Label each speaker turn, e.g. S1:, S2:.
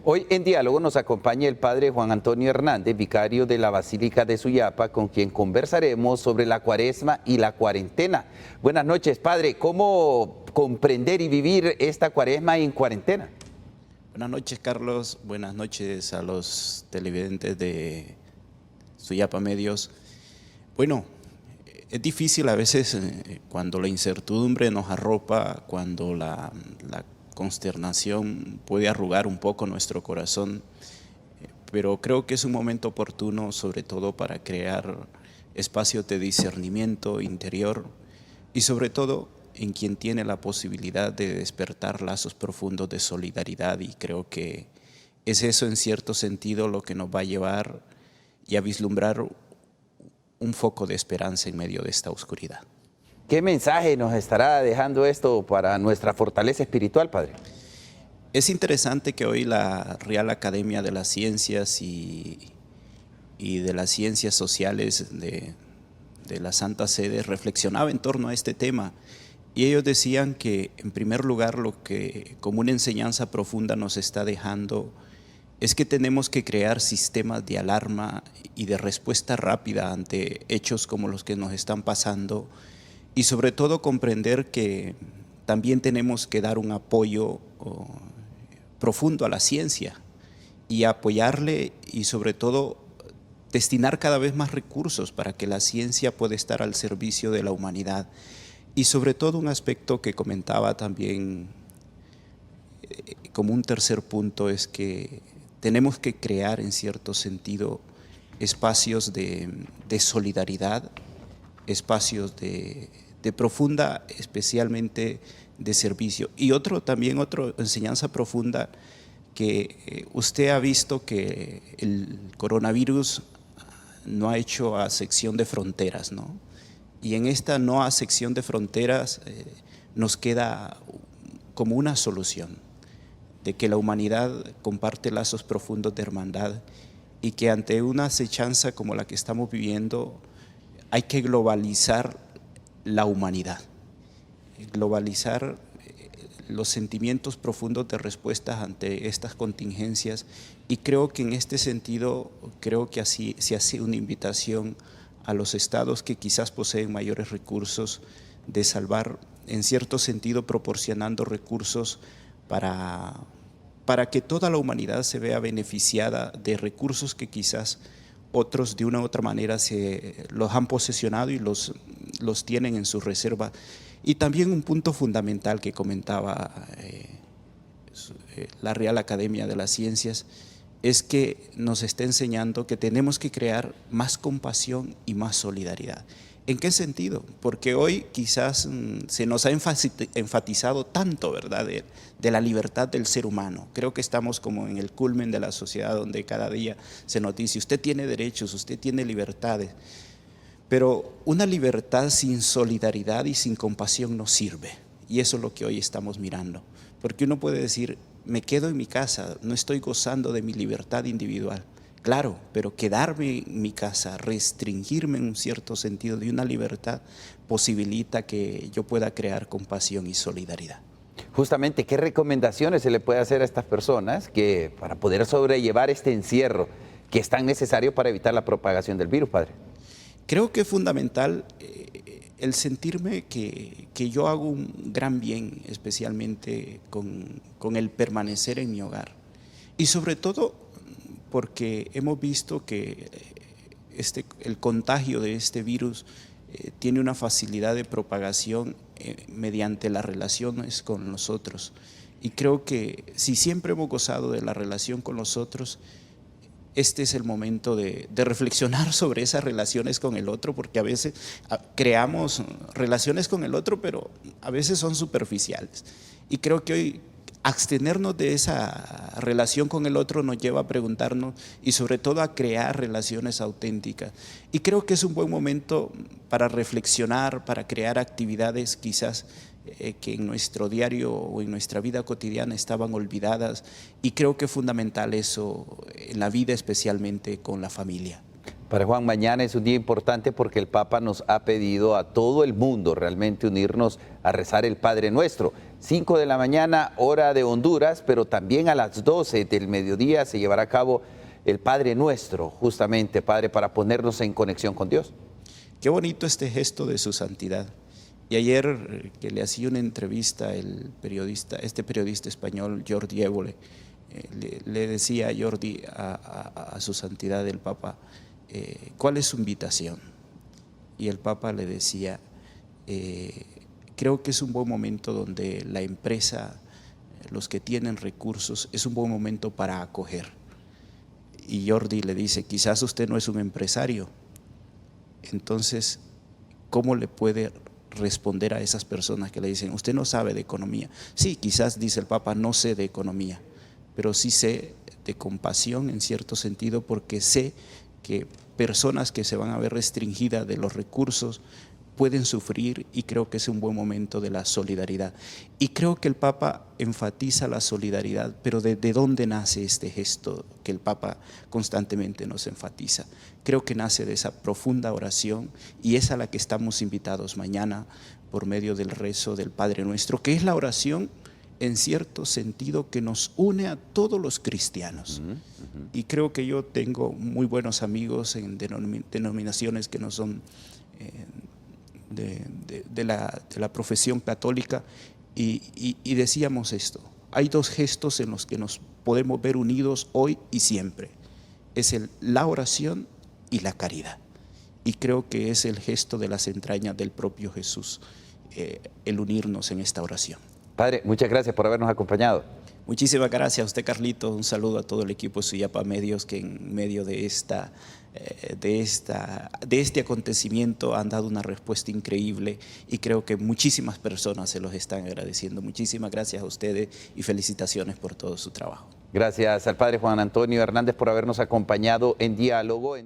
S1: Hoy en Diálogo nos acompaña el padre Juan Antonio Hernández, vicario de la Basílica de Suyapa, con quien conversaremos sobre la Cuaresma y la cuarentena. Buenas noches, padre. ¿Cómo comprender y vivir esta Cuaresma en cuarentena?
S2: Buenas noches, Carlos. Buenas noches a los televidentes de Suyapa Medios. Bueno, es difícil a veces cuando la incertidumbre nos arropa, cuando la consternación puede arrugar un poco nuestro corazón, pero creo que es un momento oportuno, sobre todo para crear espacios de discernimiento interior y sobre todo en quien tiene la posibilidad de despertar lazos profundos de solidaridad, y creo que es eso en cierto sentido lo que nos va a llevar y a vislumbrar un foco de esperanza en medio de esta oscuridad.
S1: ¿Qué mensaje nos estará dejando esto para nuestra fortaleza espiritual, padre?
S2: Es interesante que hoy la Real Academia de las Ciencias y de las Ciencias Sociales de la Santa Sede reflexionaba en torno a este tema, y ellos decían que en primer lugar lo que como una enseñanza profunda nos está dejando es que tenemos que crear sistemas de alarma y de respuesta rápida ante hechos como los que nos están pasando, y sobre todo comprender que también tenemos que dar un apoyo profundo a la ciencia y apoyarle, y sobre todo destinar cada vez más recursos para que la ciencia pueda estar al servicio de la humanidad. Y sobre todo un aspecto que comentaba también como un tercer punto es que tenemos que crear en cierto sentido espacios de solidaridad, espacios de profunda, especialmente de servicio. Y otra enseñanza profunda, que usted ha visto que el coronavirus no ha hecho acepción de fronteras, ¿no? Y en esta no acepción de fronteras nos queda como una solución de que la humanidad comparte lazos profundos de hermandad, y que ante una acechanza como la que estamos viviendo hay que globalizar la humanidad, globalizar los sentimientos profundos de respuestas ante estas contingencias. Y creo que en este sentido, creo que así se hace una invitación a los estados que quizás poseen mayores recursos de salvar, en cierto sentido proporcionando recursos para que toda la humanidad se vea beneficiada de recursos que quizás otros de una u otra manera los han posesionado y los tienen en su reserva. Y también un punto fundamental que comentaba la Real Academia de las Ciencias es que nos está enseñando que tenemos que crear más compasión y más solidaridad. ¿En qué sentido? Porque hoy quizás se nos ha enfatizado tanto, ¿verdad?, de la libertad del ser humano. Creo que estamos como en el culmen de la sociedad, donde cada día se nos dice: usted tiene derechos, usted tiene libertades. Pero una libertad sin solidaridad y sin compasión no sirve. Y eso es lo que hoy estamos mirando. Porque uno puede decir: me quedo en mi casa, no estoy gozando de mi libertad individual. Claro, pero quedarme en mi casa, restringirme en un cierto sentido de una libertad, posibilita que yo pueda crear compasión y solidaridad.
S1: Justamente, ¿qué recomendaciones se le puede hacer a estas personas para poder sobrellevar este encierro que es tan necesario para evitar la propagación del virus, padre?
S2: Creo que es fundamental el sentirme que yo hago un gran bien, especialmente con el permanecer en mi hogar. Y sobre todo porque hemos visto que el contagio de este virus tiene una facilidad de propagación mediante las relaciones con los otros. Y creo que si siempre hemos gozado de la relación con los otros, este es el momento de reflexionar sobre esas relaciones con el otro, porque a veces creamos relaciones con el otro, pero a veces son superficiales. Y creo que hoy abstenernos de esa relación con el otro nos lleva a preguntarnos y sobre todo a crear relaciones auténticas. Y creo que es un buen momento para reflexionar, para crear actividades quizás que en nuestro diario o en nuestra vida cotidiana estaban olvidadas, y creo que es fundamental eso en la vida, especialmente con la familia.
S1: Padre Juan, mañana es un día importante porque el Papa nos ha pedido a todo el mundo realmente unirnos a rezar el Padre Nuestro. 5 de la mañana, hora de Honduras, pero también a las 12 del mediodía se llevará a cabo el Padre Nuestro, justamente, Padre, para ponernos en conexión con Dios.
S2: Qué bonito este gesto de su santidad. Y ayer que le hacía una entrevista este periodista español, Jordi Évole, le decía a Jordi, a su santidad el Papa, ¿cuál es su invitación? Y el Papa le decía, creo que es un buen momento donde la empresa, los que tienen recursos, es un buen momento para acoger. Y Jordi le dice, quizás usted no es un empresario, entonces, ¿cómo le puede responder a esas personas que le dicen, usted no sabe de economía? Sí, quizás, dice el Papa, no sé de economía, pero sí sé de compasión en cierto sentido, porque sé que personas que se van a ver restringidas de los recursos pueden sufrir, y creo que es un buen momento de la solidaridad. Y creo que el Papa enfatiza la solidaridad, pero ¿de dónde nace este gesto que el Papa constantemente nos enfatiza? Creo que nace de esa profunda oración, y es a la que estamos invitados mañana por medio del rezo del Padre Nuestro, que es la oración en cierto sentido que nos une a todos los cristianos. Y creo que yo tengo muy buenos amigos en denominaciones que no son de la profesión católica, y decíamos esto: hay dos gestos en los que nos podemos ver unidos hoy y siempre, es la oración y la caridad, y creo que es el gesto de las entrañas del propio Jesús, el unirnos en esta oración.
S1: Padre, muchas gracias por habernos acompañado.
S2: Muchísimas gracias a usted, Carlito. Un saludo a todo el equipo de Suyapa Medios, que en medio de este acontecimiento han dado una respuesta increíble, y creo que muchísimas personas se los están agradeciendo. Muchísimas gracias a ustedes y felicitaciones por todo su trabajo.
S1: Gracias al Padre Juan Antonio Hernández por habernos acompañado en Diálogo.